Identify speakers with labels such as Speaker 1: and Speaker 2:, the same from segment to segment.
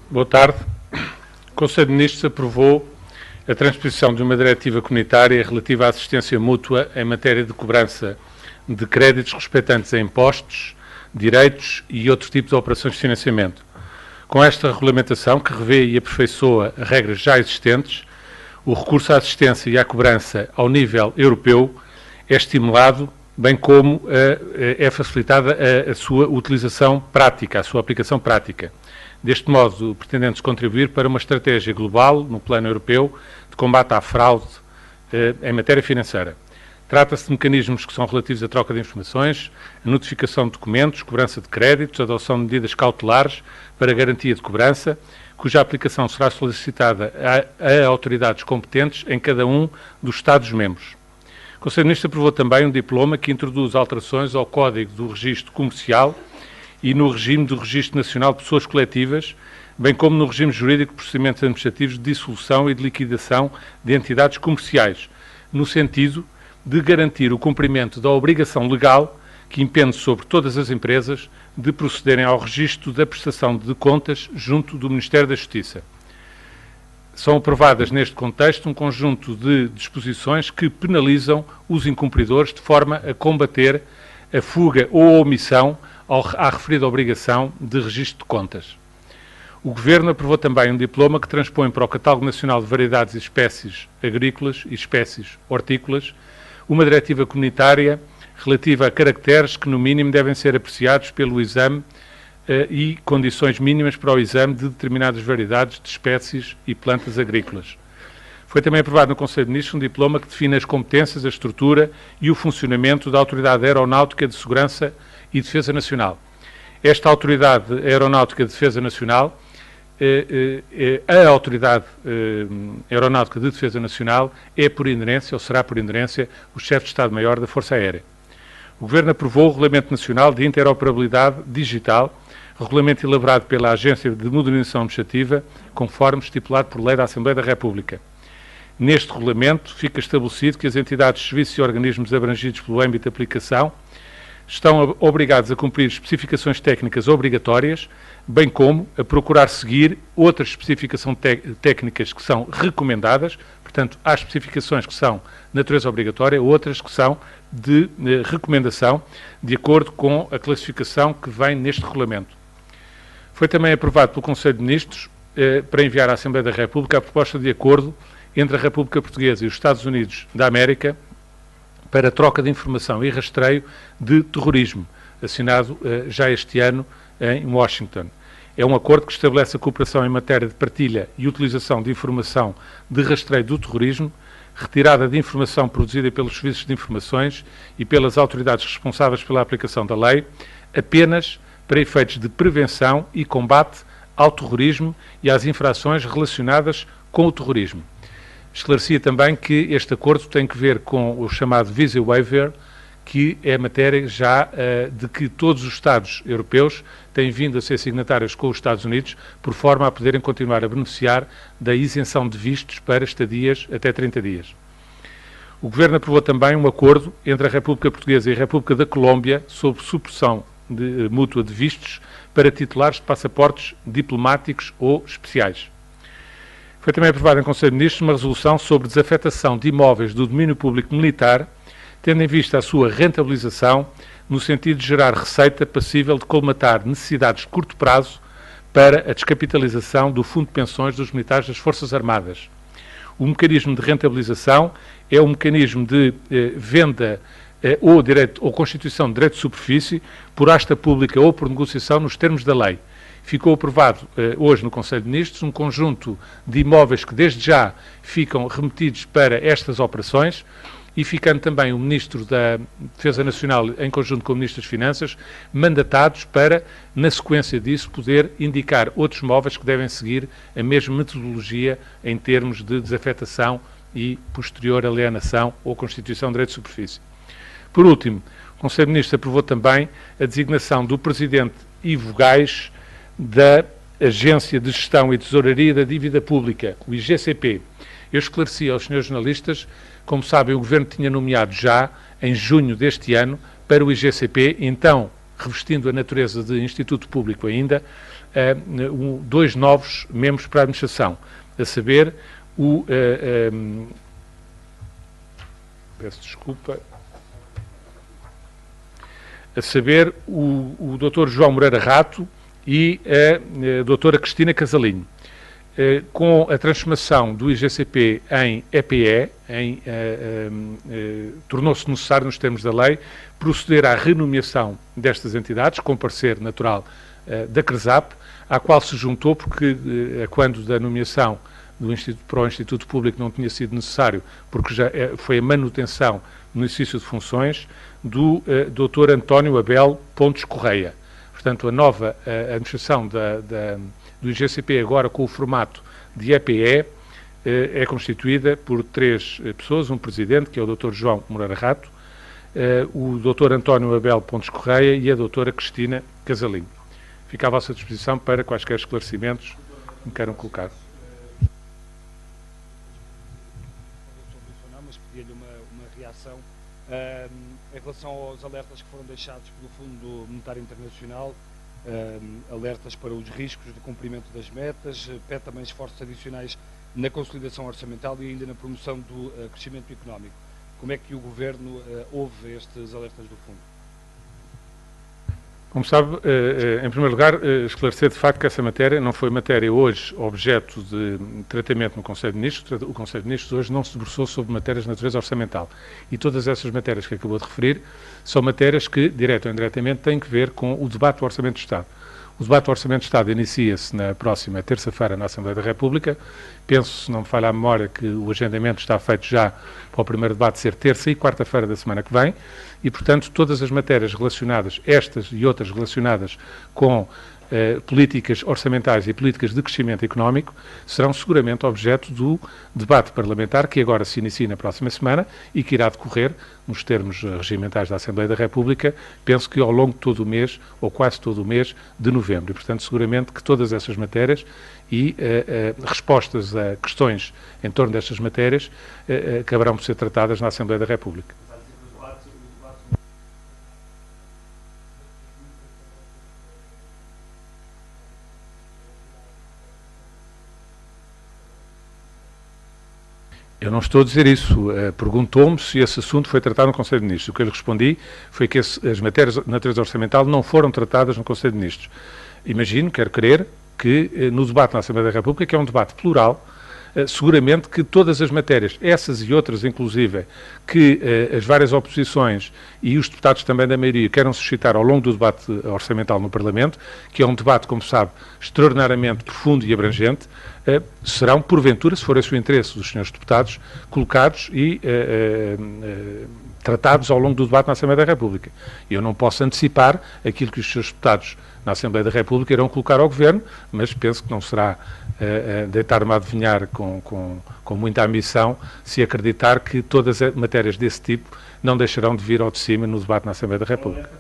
Speaker 1: Boa tarde. O Conselho de Ministros aprovou a transposição de uma diretiva comunitária relativa à assistência mútua em matéria de cobrança de créditos respeitantes a impostos, direitos e outros tipos de operações de financiamento. Com esta regulamentação, que revê e aperfeiçoa regras já existentes, o recurso à assistência e à cobrança ao nível europeu é estimulado, bem como é facilitada a sua utilização prática, a sua aplicação prática. Deste modo, pretendendo-se contribuir para uma estratégia global, no plano europeu, de combate à fraude em matéria financeira. Trata-se de mecanismos que são relativos à troca de informações, a notificação de documentos, cobrança de créditos, adoção de medidas cautelares para garantia de cobrança, cuja aplicação será solicitada a autoridades competentes em cada um dos Estados-membros. O Conselho de Ministros aprovou também um diploma que introduz alterações ao Código do Registro Comercial e no regime do Registro Nacional de Pessoas Coletivas, bem como no regime jurídico de procedimentos administrativos de dissolução e de liquidação de entidades comerciais, no sentido de garantir o cumprimento da obrigação legal que impende sobre todas as empresas de procederem ao registro da prestação de contas junto do Ministério da Justiça. São aprovadas neste contexto um conjunto de disposições que penalizam os incumpridores de forma a combater a fuga ou a omissão à referida obrigação de registro de contas. O Governo aprovou também um diploma que transpõe para o Catálogo Nacional de Variedades e Espécies Agrícolas e Espécies Hortícolas uma diretiva comunitária relativa a caracteres que, no mínimo, devem ser apreciados pelo exame e condições mínimas para o exame de determinadas variedades de espécies e plantas agrícolas. Foi também aprovado no Conselho de Ministros um diploma que define as competências, a estrutura e o funcionamento da Autoridade Aeronáutica de Segurança e Defesa Nacional. Esta Autoridade Aeronáutica de Defesa Nacional, a Autoridade Aeronáutica de Defesa Nacional é por inerência, ou será por inerência, o chefe de Estado-Maior da Força Aérea. O Governo aprovou o Regulamento Nacional de Interoperabilidade Digital, regulamento elaborado pela Agência de Modernização Administrativa, conforme estipulado por lei da Assembleia da República. Neste regulamento fica estabelecido que as entidades, serviços e organismos abrangidos pelo âmbito de aplicação estão obrigados a cumprir especificações técnicas obrigatórias, bem como a procurar seguir outras especificações técnicas que são recomendadas. Portanto, há especificações que são de natureza obrigatória, outras que são de recomendação, de acordo com a classificação que vem neste regulamento. Foi também aprovado pelo Conselho de Ministros para enviar à Assembleia da República a proposta de acordo entre a República Portuguesa e os Estados Unidos da América para a troca de informação e rastreio de terrorismo, assinado já este ano em Washington. É um acordo que estabelece a cooperação em matéria de partilha e utilização de informação de rastreio do terrorismo, retirada de informação produzida pelos serviços de informações e pelas autoridades responsáveis pela aplicação da lei, apenas para efeitos de prevenção e combate ao terrorismo e às infrações relacionadas com o terrorismo. Esclarecia também que este acordo tem que ver com o chamado Visa Waiver, que é matéria já de que todos os Estados europeus têm vindo a ser signatários com os Estados Unidos, por forma a poderem continuar a beneficiar da isenção de vistos para estadias até 30 dias. O Governo aprovou também um acordo entre a República Portuguesa e a República da Colômbia sobre supressão mútua de vistos para titulares de passaportes diplomáticos ou especiais. Foi também aprovada em Conselho de Ministros uma resolução sobre desafetação de imóveis do domínio público militar, tendo em vista a sua rentabilização, no sentido de gerar receita passível de colmatar necessidades de curto prazo para a descapitalização do Fundo de Pensões dos Militares das Forças Armadas. O mecanismo de rentabilização é um mecanismo de venda ou constituição de direito de superfície por asta pública ou por negociação nos termos da lei. Ficou aprovado hoje no Conselho de Ministros um conjunto de imóveis que desde já ficam remetidos para estas operações e ficando também o Ministro da Defesa Nacional em conjunto com o Ministro das Finanças mandatados para, na sequência disso, poder indicar outros móveis que devem seguir a mesma metodologia em termos de desafetação e posterior alienação ou constituição de direito de superfície. Por último, o Conselho de Ministros aprovou também a designação do Presidente Ivo Gais da Agência de Gestão e Tesouraria da Dívida Pública, o IGCP. Eu esclareci aos senhores jornalistas, como sabem, o Governo tinha nomeado já, em junho deste ano, para o IGCP, então revestindo a natureza de Instituto Público ainda, dois novos membros para a administração, a saber peço desculpa, a saber o Dr. João Moreira Rato e a doutora Cristina Casalinho. Com a transformação do IGCP em EPE, tornou-se necessário, nos termos da lei, proceder à renomeação destas entidades, com parecer natural da CRESAP, à qual se juntou, porque quando da nomeação para o Instituto Público não tinha sido necessário, porque já foi a manutenção no exercício de funções do Dr. António Abel Pontes Correia. Portanto, a nova administração do IGCP, agora com o formato de EPE, é constituída por três pessoas, um presidente, que é o Dr. João Moreira Rato, o Dr. António Abel Pontes Correia e a doutora Cristina Casalinho. Fica à vossa disposição para quaisquer esclarecimentos que me queiram colocar.
Speaker 2: Mas pedia-lhe uma reação em relação aos alertas que foram deixados pelo Fundo Monetário Internacional, alertas para os riscos de cumprimento das metas, pede também esforços adicionais na consolidação orçamental e ainda na promoção do crescimento económico. Como é que o Governo ouve estes alertas do Fundo?
Speaker 1: Como sabe, em primeiro lugar, esclarecer de facto que essa matéria não foi matéria hoje objeto de tratamento no Conselho de Ministros. O Conselho de Ministros hoje não se debruçou sobre matérias de natureza orçamental. E todas essas matérias que acabou de referir são matérias que, direto ou indiretamente, têm que ver com o debate do Orçamento de Estado. O debate do Orçamento de Estado inicia-se na próxima terça-feira na Assembleia da República. Penso, se não me falha a memória, que o agendamento está feito já para o primeiro debate ser terça e quarta-feira da semana que vem e, portanto, todas as matérias relacionadas, estas e outras relacionadas com políticas orçamentais e políticas de crescimento económico, serão seguramente objeto do debate parlamentar que agora se inicia na próxima semana e que irá decorrer nos termos regimentais da Assembleia da República, penso que ao longo de todo o mês, ou quase todo o mês, de novembro. E, portanto, seguramente que todas essas matérias e respostas a questões em torno destas matérias acabarão por ser tratadas na Assembleia da República. Eu não estou a dizer isso. Perguntou-me se esse assunto foi tratado no Conselho de Ministros. O que eu lhe respondi foi que as matérias de natureza orçamental não foram tratadas no Conselho de Ministros. Imagino, quero crer, que no debate na Assembleia da República, que é um debate plural, seguramente que todas as matérias, essas e outras inclusive, que as várias oposições e os deputados também da maioria queiram suscitar ao longo do debate orçamental no Parlamento, que é um debate, como sabe, extraordinariamente profundo e abrangente, serão, porventura, se for esse o interesse dos senhores deputados, colocados e tratados ao longo do debate na Assembleia da República. Eu não posso antecipar aquilo que os senhores deputados na Assembleia da República irão colocar ao Governo, mas penso que não será deitar-me a adivinhar com muita ambição se acreditar que todas as matérias desse tipo não deixarão de vir ao de cima no debate na Assembleia da República.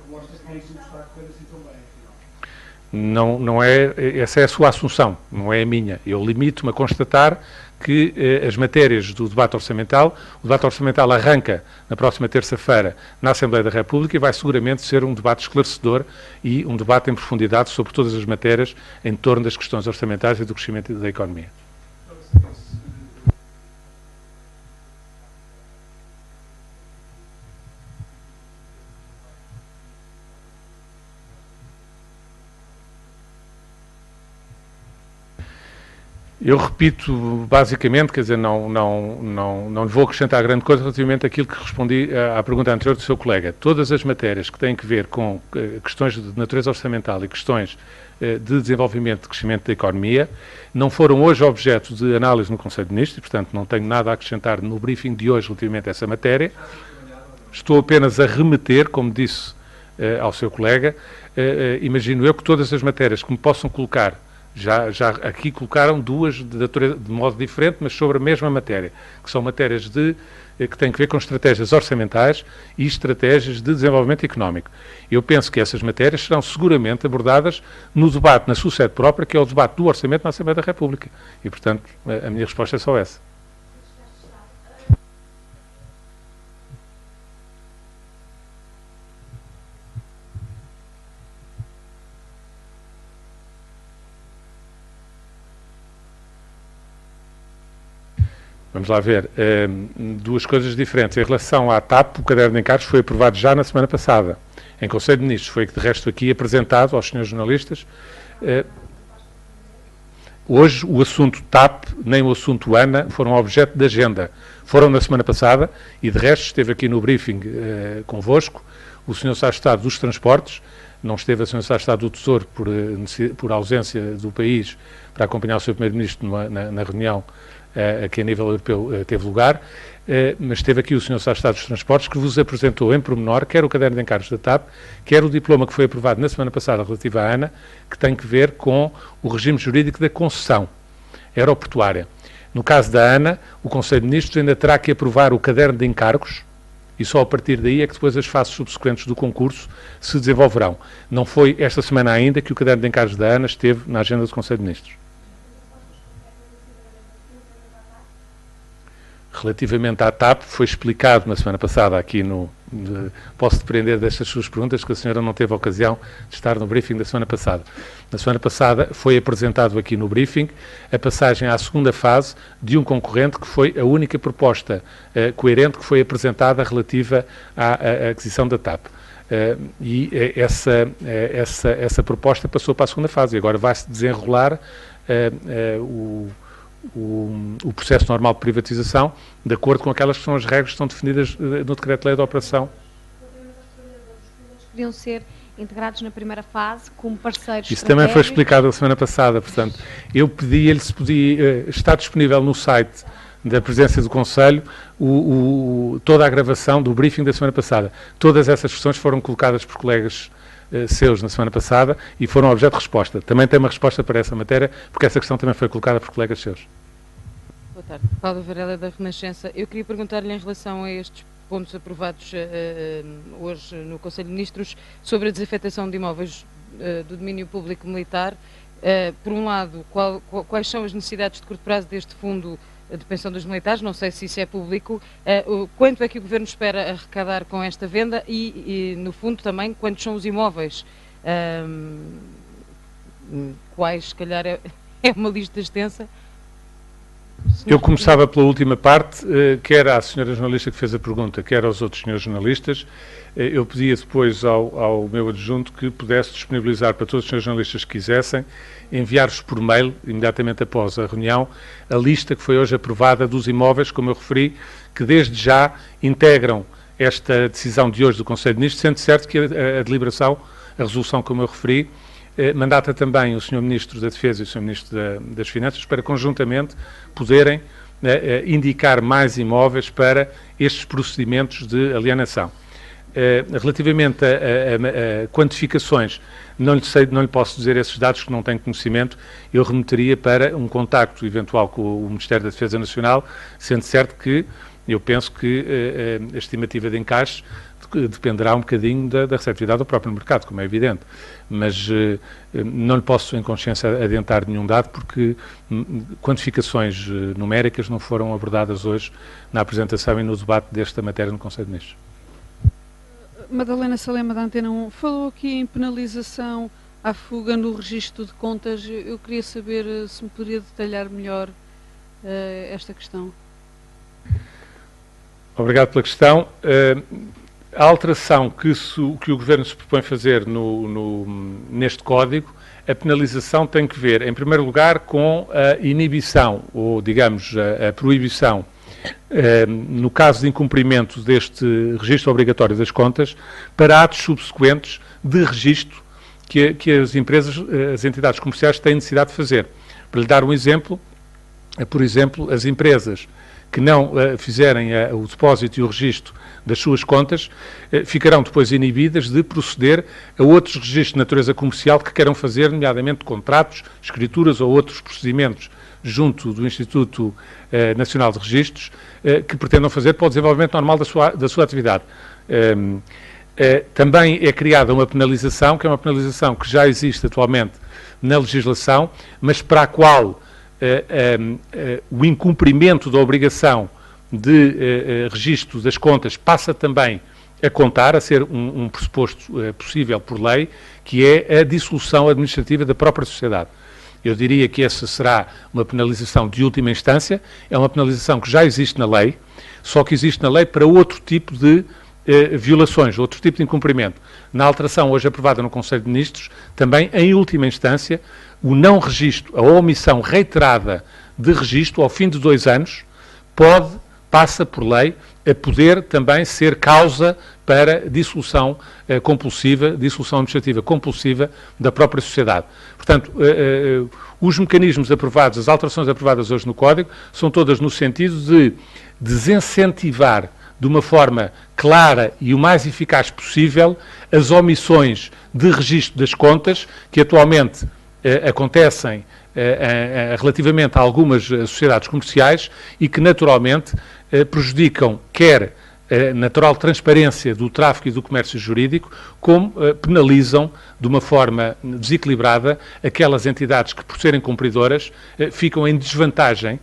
Speaker 1: Não é, essa é a sua assunção, não é a minha. Eu limito-me a constatar que as matérias do debate orçamental, o debate orçamental arranca na próxima terça-feira na Assembleia da República e vai seguramente ser um debate esclarecedor e um debate em profundidade sobre todas as matérias em torno das questões orçamentais e do crescimento da economia. Eu repito, basicamente, quer dizer, não lhe vou acrescentar grande coisa relativamente àquilo que respondi à pergunta anterior do seu colega. Todas as matérias que têm que ver com questões de natureza orçamental e questões de desenvolvimento e crescimento da economia não foram hoje objeto de análise no Conselho de Ministros, e, portanto, não tenho nada a acrescentar no briefing de hoje relativamente a essa matéria. Estou apenas a remeter, como disse ao seu colega, imagino eu que todas as matérias que me possam colocar, já aqui colocaram duas de modo diferente, mas sobre a mesma matéria, que são matérias que têm que ver com estratégias orçamentais e estratégias de desenvolvimento económico. Eu penso que essas matérias serão seguramente abordadas no debate, na sua sede própria, que é o debate do Orçamento na Assembleia da República. E, portanto, a minha resposta é só essa. Vamos lá ver. Duas coisas diferentes. Em relação à TAP, o caderno de encargos foi aprovado já na semana passada, em Conselho de Ministros. Foi de resto aqui apresentado aos senhores jornalistas. Hoje o assunto TAP nem o assunto ANA foram objeto de agenda. Foram na semana passada e de resto esteve aqui no briefing convosco o Sr. Secretário de Estado dos Transportes. Não esteve a Sr. Secretário de Estado do Tesouro por ausência do país para acompanhar o Sr. Primeiro-Ministro na reunião que a nível europeu teve lugar, mas esteve aqui o Sr. Secretário de Estado dos Transportes, que vos apresentou em pormenor, quer o caderno de encargos da TAP, quer o diploma que foi aprovado na semana passada relativo à ANA, que tem que ver com o regime jurídico da concessão aeroportuária. No caso da ANA, o Conselho de Ministros ainda terá que aprovar o caderno de encargos e só a partir daí é que depois as fases subsequentes do concurso se desenvolverão. Não foi esta semana ainda que o caderno de encargos da ANA esteve na agenda do Conselho de Ministros. Relativamente à TAP, foi explicado na semana passada aqui posso depender destas suas perguntas, que a senhora não teve a ocasião de estar no briefing da semana passada. Na semana passada foi apresentado aqui no briefing a passagem à segunda fase de um concorrente que foi a única proposta coerente que foi apresentada relativa à aquisição da TAP. E essa proposta passou para a segunda fase e agora vai-se desenrolar o processo normal de privatização, de acordo com aquelas que são as regras que estão definidas no Decreto-Lei de Operação.
Speaker 3: Podiam ser integrados na primeira fase como parceiros.
Speaker 1: Isso também foi explicado a semana passada, portanto, eu pedi-lhe se podia estar disponível no site da Presidência do Conselho toda a gravação do briefing da semana passada. Todas essas questões foram colocadas por colegas seus na semana passada e foram objeto de resposta. Também tem uma resposta para essa matéria, porque essa questão também foi colocada por colegas seus.
Speaker 4: Boa tarde. Paulo Varela, da Renascença. Eu queria perguntar-lhe em relação a estes pontos aprovados hoje no Conselho de Ministros sobre a desafetação de imóveis do domínio público militar. Por um lado, quais são as necessidades de curto prazo deste fundo de pensão dos militares? Não sei se isso é público. Quanto é que o Governo espera arrecadar com esta venda e no fundo, também, quantos são os imóveis? Quais, se calhar, é uma lista extensa.
Speaker 1: Eu começava pela última parte, quer à senhora jornalista que fez a pergunta, quer aos outros senhores jornalistas. Eu pedia depois ao meu adjunto que pudesse disponibilizar para todos os senhores jornalistas que quisessem, enviar-vos por mail, imediatamente após a reunião, a lista que foi hoje aprovada dos imóveis, como eu referi, que desde já integram esta decisão de hoje do Conselho de Ministros, sendo certo que a deliberação, a resolução, como eu referi, mandata também o Sr. Ministro da Defesa e o Sr. Ministro das Finanças para conjuntamente poderem indicar mais imóveis para estes procedimentos de alienação. Relativamente a quantificações, não lhe posso dizer esses dados que não tenho conhecimento, eu remeteria para um contacto eventual com o Ministério da Defesa Nacional, sendo certo que eu penso que a estimativa de encaixe dependerá um bocadinho da receptividade do próprio mercado, como é evidente, mas não lhe posso em consciência adiantar nenhum dado porque quantificações numéricas não foram abordadas hoje na apresentação e no debate desta matéria no Conselho de Ministros.
Speaker 5: Madalena Salema, da Antena 1, falou aqui em penalização à fuga no registro de contas. Eu queria saber se me poderia detalhar melhor esta questão.
Speaker 1: Obrigado pela questão. A alteração que o Governo se propõe fazer neste Código, a penalização tem que ver, em primeiro lugar, com a inibição, ou, digamos, a proibição, no caso de incumprimento deste registro obrigatório das contas, para atos subsequentes de registro que as empresas, as entidades comerciais têm necessidade de fazer. Para lhe dar um exemplo, por exemplo, as empresas que não fizerem o depósito e o registro das suas contas, ficarão depois inibidas de proceder a outros registros de natureza comercial que queiram fazer, nomeadamente contratos, escrituras ou outros procedimentos junto do Instituto Nacional de Registros, que pretendam fazer para o desenvolvimento normal da sua atividade. Também é criada uma penalização, que é uma penalização que já existe atualmente na legislação, mas para a qual o incumprimento da obrigação de registro das contas passa também a contar, a ser um pressuposto possível por lei, que é a dissolução administrativa da própria sociedade. Eu diria que essa será uma penalização de última instância, é uma penalização que já existe na lei, só que existe na lei para outro tipo de violações, outro tipo de incumprimento. Na alteração hoje aprovada no Conselho de Ministros, também, em última instância, o não registro, a omissão reiterada de registro ao fim de 2 anos, passa por lei a poder também ser causa para dissolução compulsiva, dissolução administrativa compulsiva da própria sociedade. Portanto, os mecanismos aprovados, as alterações aprovadas hoje no Código, são todas no sentido de desincentivar de uma forma clara e o mais eficaz possível as omissões de registro das contas que atualmente acontecem relativamente a algumas sociedades comerciais e que naturalmente prejudicam quer a natural transparência do tráfico e do comércio jurídico, como penalizam de uma forma desequilibrada aquelas entidades que, por serem cumpridoras, ficam em desvantagem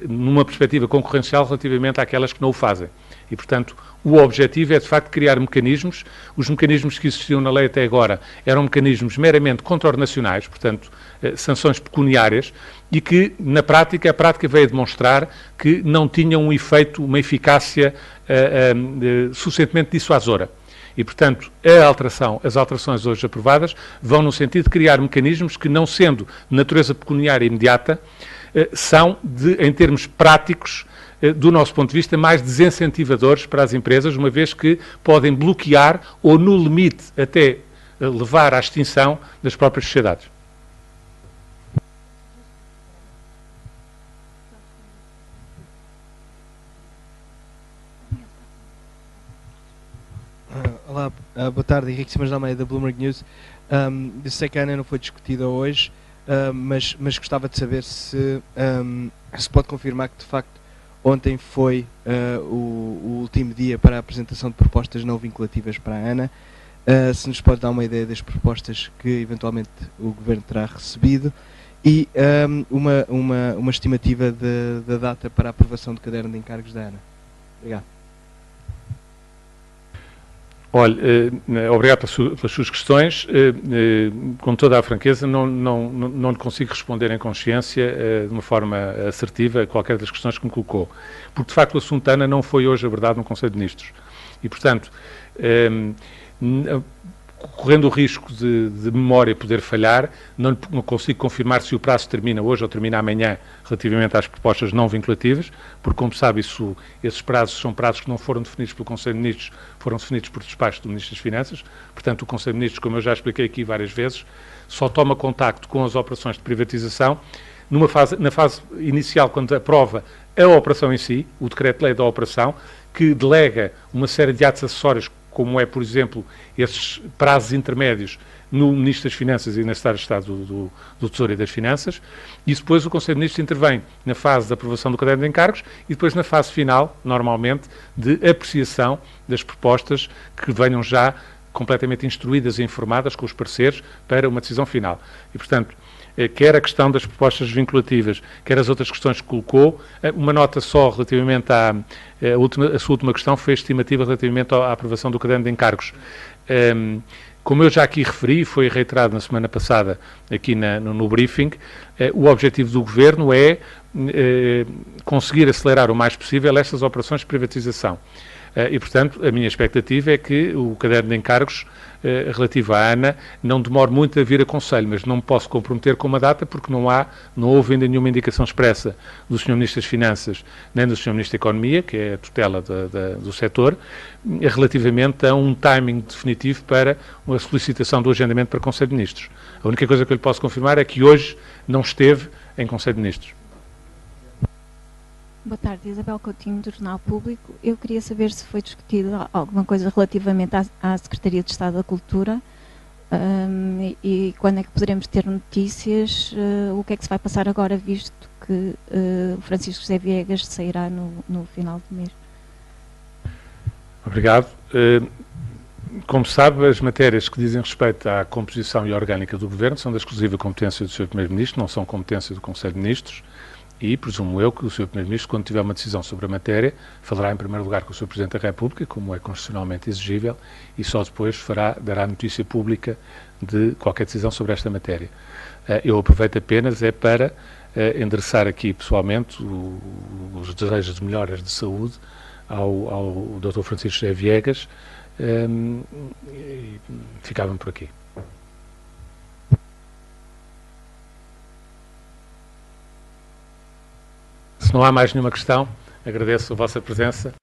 Speaker 1: numa perspectiva concorrencial relativamente àquelas que não o fazem. E, portanto, o objetivo é, de facto, criar mecanismos. Os mecanismos que existiam na lei até agora eram mecanismos meramente contraordenacionais, portanto, sanções pecuniárias, e que, na prática, a prática veio demonstrar que não tinham um efeito, uma eficácia suficientemente dissuasora. E, portanto, as alterações hoje aprovadas vão no sentido de criar mecanismos que, não sendo de natureza pecuniária imediata, são, em termos práticos, do nosso ponto de vista, mais desincentivadores para as empresas, uma vez que podem bloquear ou, no limite, até levar à extinção das próprias sociedades.
Speaker 6: Olá, boa tarde, Henrique Simões de Almeida, da Bloomberg News. Eu sei que a ANA não foi discutida hoje, mas gostava de saber se pode confirmar que, de facto, ontem foi o último dia para a apresentação de propostas não vinculativas para a ANA. Se nos pode dar uma ideia das propostas que, eventualmente, o Governo terá recebido e uma estimativa da data para a aprovação do caderno de encargos da ANA. Obrigado.
Speaker 1: Olha, obrigado pelas suas questões. Com toda a franqueza, não lhe consigo responder em consciência, de uma forma assertiva, a qualquer das questões que me colocou. Porque, de facto, o assunto ANA não foi hoje abordado no Conselho de Ministros. E, portanto, correndo o risco de memória poder falhar, não consigo confirmar se o prazo termina hoje ou termina amanhã relativamente às propostas não vinculativas, porque, como sabe, esses prazos são prazos que não foram definidos pelo Conselho de Ministros, foram definidos por despacho do Ministro das Finanças. Portanto, o Conselho de Ministros, como eu já expliquei aqui várias vezes, só toma contacto com as operações de privatização na fase inicial, quando aprova a operação em si, o decreto-lei da operação, que delega uma série de atos acessórios, como é, por exemplo, esses prazos intermédios no Ministro das Finanças e na Secretaria de Estado do Tesouro e das Finanças, e depois o Conselho de Ministros intervém na fase de aprovação do caderno de encargos e depois na fase final, normalmente, de apreciação das propostas que venham já completamente instruídas e informadas com os pareceres para uma decisão final. E, portanto, quer a questão das propostas vinculativas, quer as outras questões que colocou, uma nota só relativamente a sua última questão foi a estimativa relativamente à aprovação do caderno de encargos. Como eu já aqui referi, foi reiterado na semana passada aqui no briefing, o objetivo do Governo é conseguir acelerar o mais possível estas operações de privatização. E, portanto, a minha expectativa é que o caderno de encargos relativo à ANA não demore muito a vir a Conselho, mas não me posso comprometer com uma data porque não houve ainda nenhuma indicação expressa do Sr. Ministro das Finanças nem do Sr. Ministro da Economia, que é a tutela do setor, relativamente a um timing definitivo para uma solicitação do agendamento para Conselho de Ministros. A única coisa que eu lhe posso confirmar é que hoje não esteve em Conselho de Ministros.
Speaker 7: Boa tarde, Isabel Coutinho, do Jornal Público. Eu queria saber se foi discutido alguma coisa relativamente à Secretaria de Estado da Cultura e quando é que poderemos ter notícias, o que é que se vai passar agora, visto que o Francisco José Viegas sairá no final do mês.
Speaker 1: Obrigado. Como sabe, as matérias que dizem respeito à composição e orgânica do Governo são da exclusiva competência do Sr. Primeiro-Ministro, não são competência do Conselho de Ministros. E presumo eu que o Sr. Primeiro-Ministro, quando tiver uma decisão sobre a matéria, falará em primeiro lugar com o Sr. Presidente da República, como é constitucionalmente exigível, e só depois dará notícia pública de qualquer decisão sobre esta matéria. Eu aproveito apenas para endereçar aqui pessoalmente os desejos de melhoras de saúde ao Dr. Francisco José Viegas, e ficavam por aqui. Se não há mais nenhuma questão, agradeço a vossa presença.